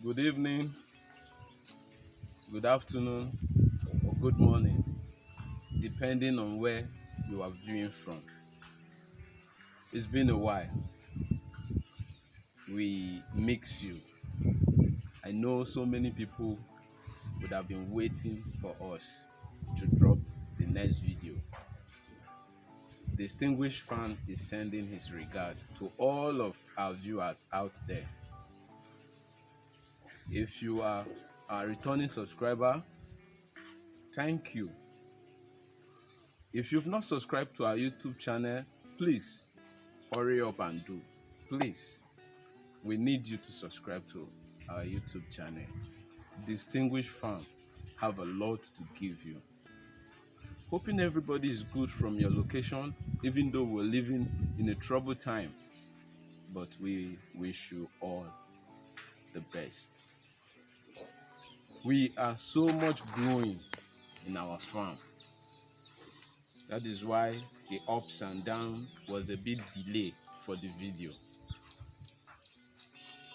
Good evening, good afternoon, or good morning, depending on where you are viewing from. It's been a while. We mix you. I know so many people would have been waiting for us to drop the next video. Distinguished fan is sending his regard to all of our viewers out there. If you are a returning subscriber, thank you. If you've not subscribed to our YouTube channel, please hurry up and do. Please, we need you to subscribe to our YouTube channel. Distinguished fan have a lot to give you. Hoping everybody is good from your location, even though we're living in a troubled time. But we wish you all the best. We are so much growing in our farm. That is why the ups and downs was a bit delay for the video.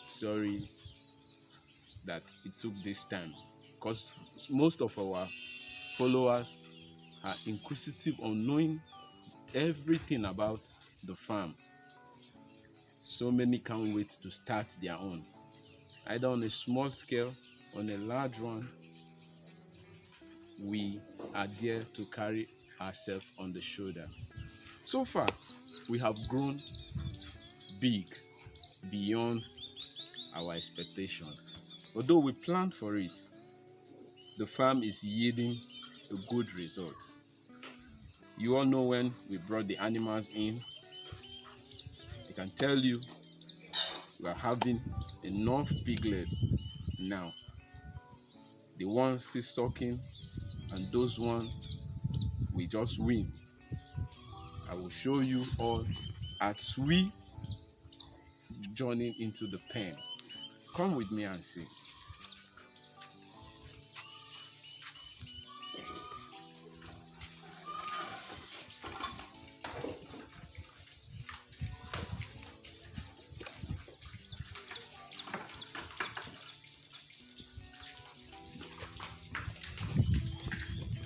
Sorry that it took this time, because most of our followers are inquisitive on knowing everything about the farm. So many can't wait to start their own, either on a small scale, on a large one. We are there to carry ourselves on the shoulder. So far, we have grown big beyond our expectation. Although we planned for it, the farm is yielding a good result. You all know when we brought the animals in, I can tell you we are having enough piglets now. The ones still sucking and those ones we just win. I will show you all as we journey into the pen. Come with me and see.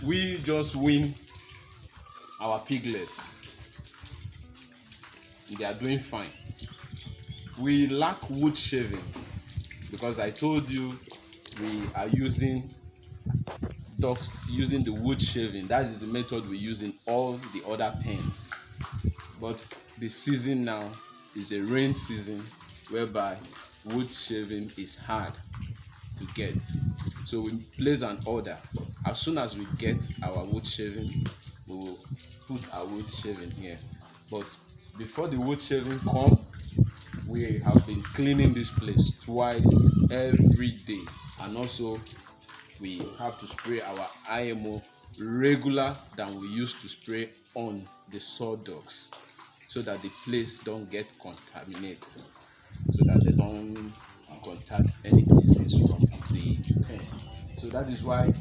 We just win our piglets. They are doing fine. We lack wood shaving because I told you we are using ducks, using the wood shaving. That is the method we use in all the other pens. But the season now is a rain season whereby wood shaving is hard to get. So we place an order. As soon as we get our wood shaving, we will put our wood shaving here. But before the wood shaving come, we have been cleaning this place twice every day, and also we have to spray our IMO regular than we used to spray on the sawdust, so that the place don't get contaminated, so that they don't contact any disease from the pen. So that is why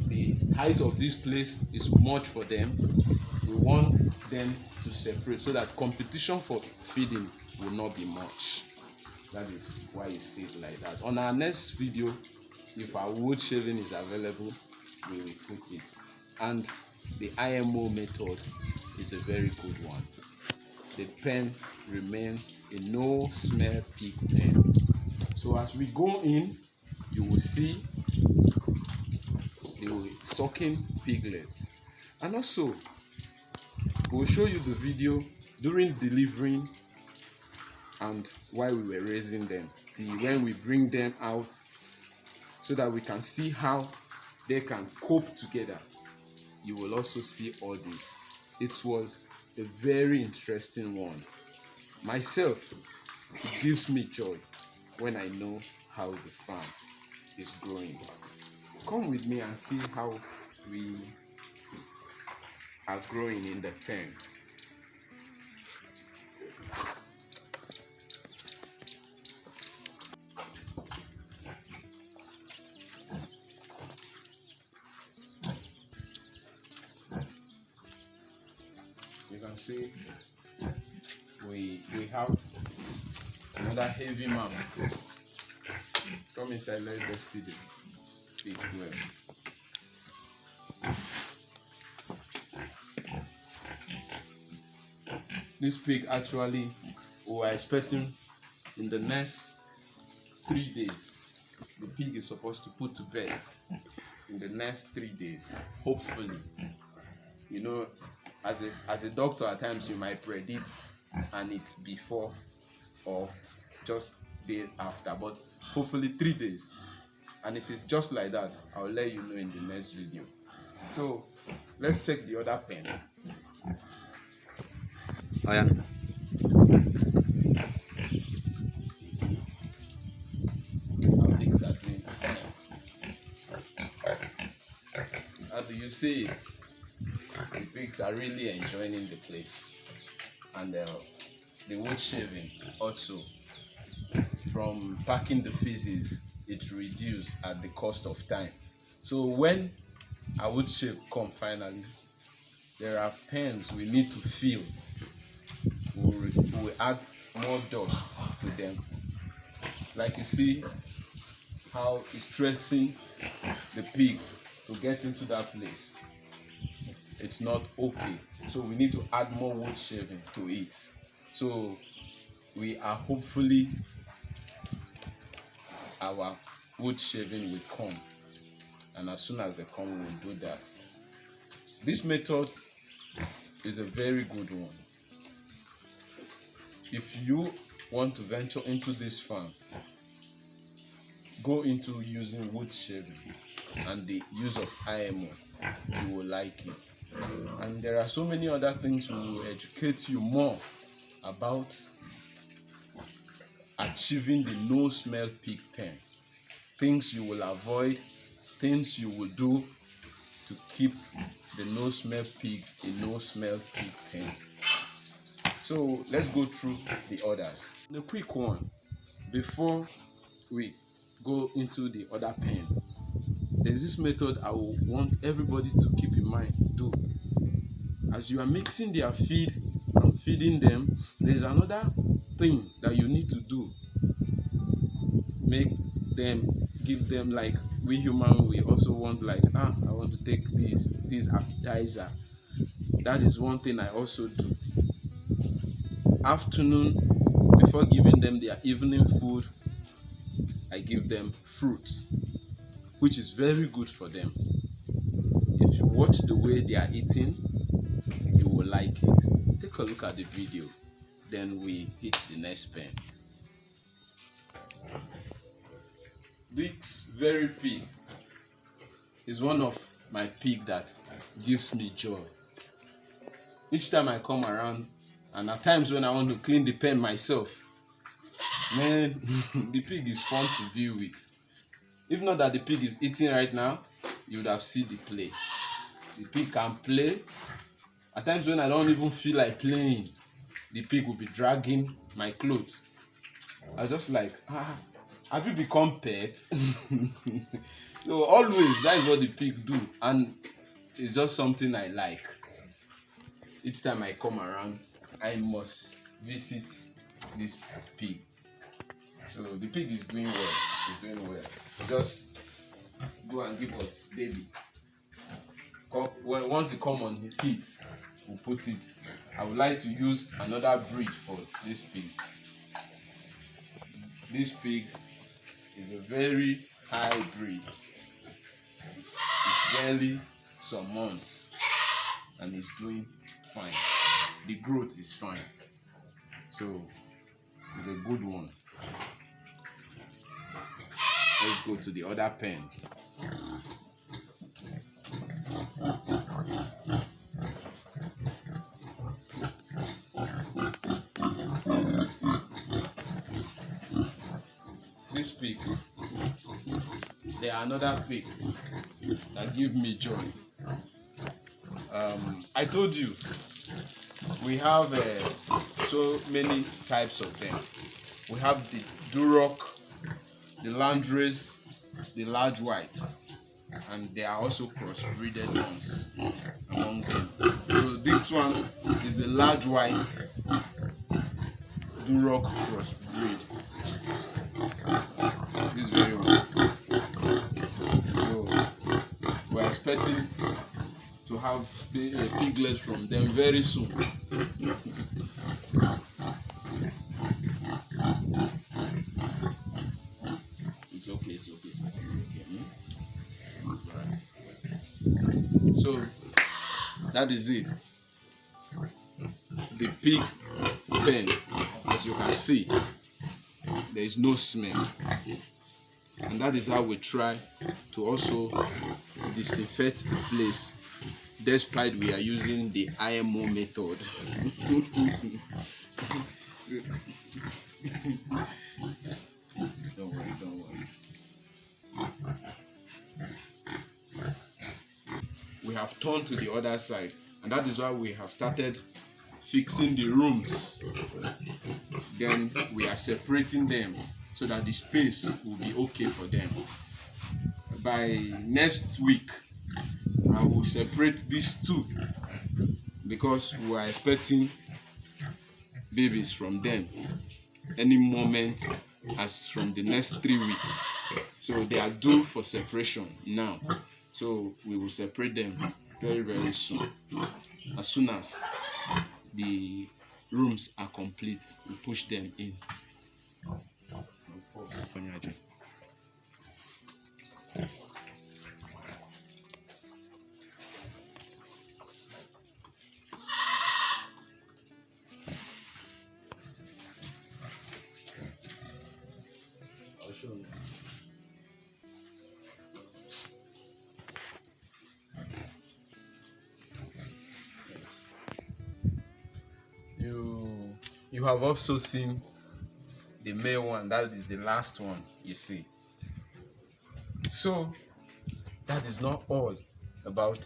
the height of this place is much for them. We want them to separate so that competition for feeding will not be much. That is why you see it like that. On our next video, if our wood shaving is available, we will put it. And the IMO method is a very good one. The pen remains a no smell pig pen. So as we go in, you will see the sucking piglets, and also we'll show you the video during delivering and while we were raising them till when we bring them out, so that we can see how they can cope together. You will also see all this. It was a very interesting one. Myself, it gives me joy when I know how the farm is growing. Come with me and see how we are growing in the pen. You can see we have another heavy man Come inside, let's see the pig well. This pig actually, we were expecting in the next 3 days. The pig is supposed to put to bed in the next 3 days, hopefully. You know, as a doctor, at times you might predict and it's before or just day after, but hopefully 3 days. And if it's just like that, I'll let you know in the next video. So let's check the other pen. Oh yeah. How pigs are doing. How do you see it? The pigs are really enjoying the place, and the wood shaving also, from packing the feces, it reduced at the cost of time. So when a wood shave come finally, there are pens we need to fill. We add more dust to them. Like you see how it's stressing the pig to get into that place. It's not okay. So we need to add more wood shaving to it. So we are hopefully our wood shaving will come. And as soon as they come, we'll do that. This method is a very good one. If you want to venture into this farm, go into using wood shaving and the use of IMO. You will like it. And there are so many other things we will educate you more about achieving the no smell pig pen. Things you will avoid, things you will do to keep the no smell pig a no smell pig pen. So let's go through the others. The quick one, before we go into the other pen, there's this method I will want everybody to keep in mind. Do as you are mixing their feed and feeding them, there's another thing that you need to do. Give them, like we human, we also want, like, I want to take this appetizer. That is one thing I also do. Afternoon, before giving them their evening food, I give them fruits, which is very good for them. If you watch the way they are eating, you will like it. Take a look at the video, then we hit the next pen. This very pig is one of my pig that gives me joy. Each time I come around, and at times when I want to clean the pen myself, man, the pig is fun to be with. If not that the pig is eating right now, you would have seen the play. The pig can play. At times when I don't even feel like playing, the pig will be dragging my clothes. I was just like, have you become pet? So always, that is what the pig do, and it's just something I like. Each time I come around, I must visit this pig. So the pig is doing well. It's doing well. Just go and give us baby. Once it come on the teeth, we'll put it. I would like to use another breed for this pig. This pig is a very high breed. It's barely some months and it's doing fine. The growth is fine. So it's a good one. Let's go to the other pens. These pigs, they are another pigs that give me joy. I told you we have so many types of them. We have the Duroc, the Landrace, the large whites, and there are also crossbreeded ones among them. So this one is the large white Duroc crossbreed. This is very expecting to have piglets from them very soon. It's okay. Right. So that is it. The pig pen, as you can see, there is no smell, and that is how we try to also disinfect the place, despite we are using the IMO method. Don't worry. We have turned to the other side, and that is why we have started fixing the rooms. Then we are separating them so that the space will be okay for them. By next week, I will separate these two because we are expecting babies from them any moment, as from the next 3 weeks. So they are due for separation now. So we will separate them very soon. As soon as the rooms are complete, we push them in. I'll show you. You have also seen the male one. That is the last one you see. So that is not all about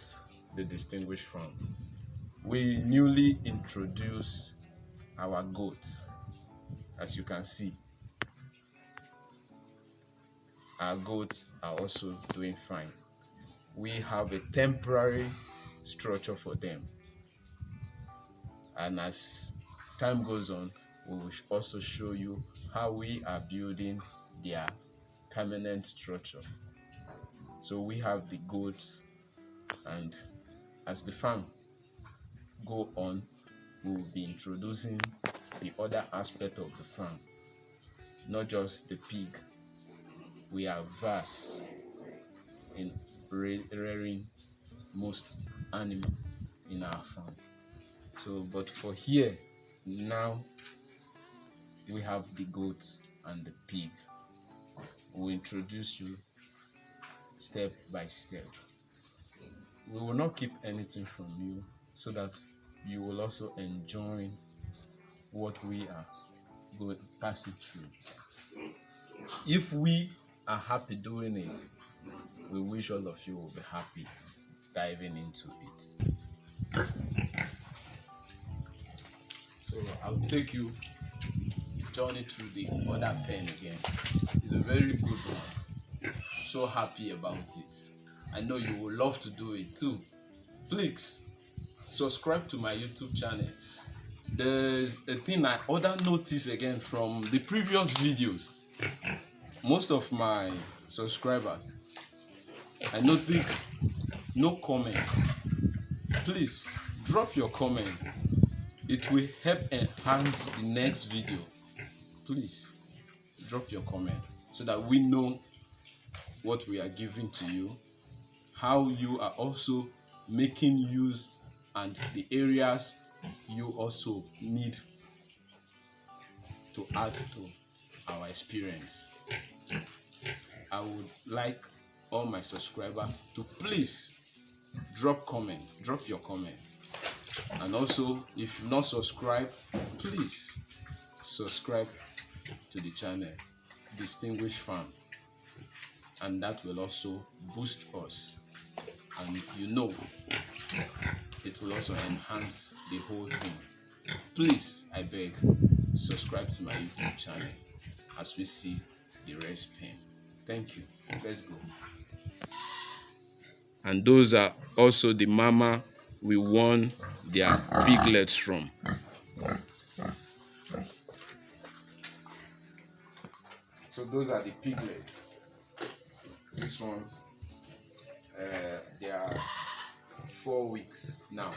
the distinguished farm. We newly introduced our goats. As you can see, our goats are also doing fine. We have a temporary structure for them, and as time goes on, we will also show you how we are building their permanent structure. So we have the goats, and as the farm go on, we will be introducing the other aspect of the farm, not just the pig. We are vast in rearing most animals in our farm. So, but for here now, we have the goats and the pig. We'll introduce you step by step. We will not keep anything from you, so that you will also enjoy what we are passing through. If we are happy doing it, we wish all of you will be happy diving into it. So I'll take you journey through the other pen again. It's a very good one. So happy about it. I know you will love to do it too. Please subscribe to my YouTube channel. There's a thing I noticed again from the previous videos. Most of my subscribers, I noticed no comment. Please drop your comment. It will help enhance the next video. Please drop your comment so that we know what we are giving to you, how you are also making use, and the areas you also need to add to our experience. I would like all my subscribers to please drop your comment. And also, if you're not subscribed, please subscribe to the channel Distinguished Farm, and that will also boost us, and it will also enhance the whole thing. Please, I beg, subscribe to my YouTube channel as we see the rest pen. Thank you. Let's go. And those are also the mama we won their piglets from. So those are the piglets. These ones They are 4 weeks now,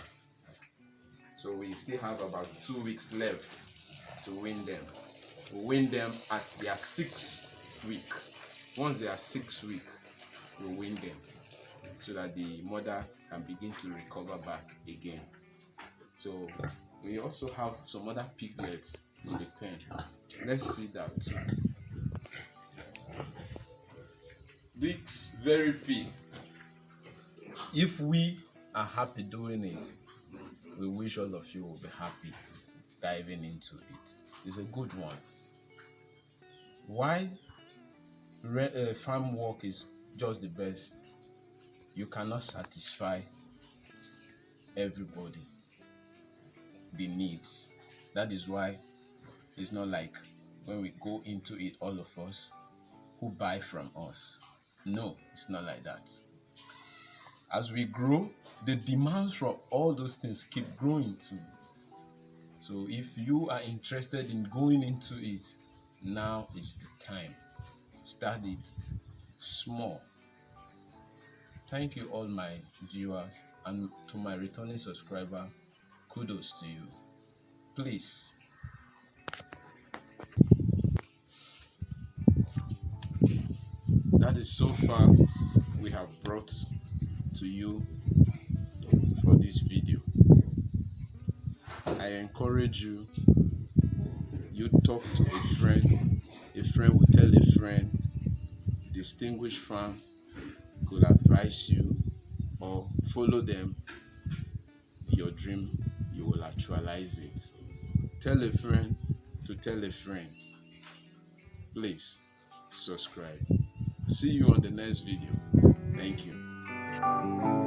so we still have about 2 weeks left to win them. We win them at their 6th week. Once they are 6 week, we win them so that the mother can begin to recover back again. So we also have some other piglets in the pen. Let's see that too. This very pig, if we are happy doing it, we wish all of you will be happy diving into it. It's a good one. Why farm work is just the best? You cannot satisfy everybody the needs. That is why it's not like when we go into it, all of us who buy from us. No, it's not like that. As we grow, the demands for all those things keep growing too. So if you are interested in going into it, now is the time. Start it small. Thank you all my viewers, and to my returning subscriber, kudos to you. Please, that is so far we have brought to you for this video. I encourage you, talk to a friend will tell a friend, Distinguished Farm could advise you, or follow them. Your dream, you will actualize it. Tell a friend to tell a friend. Please subscribe. See you on the next video. Thank you.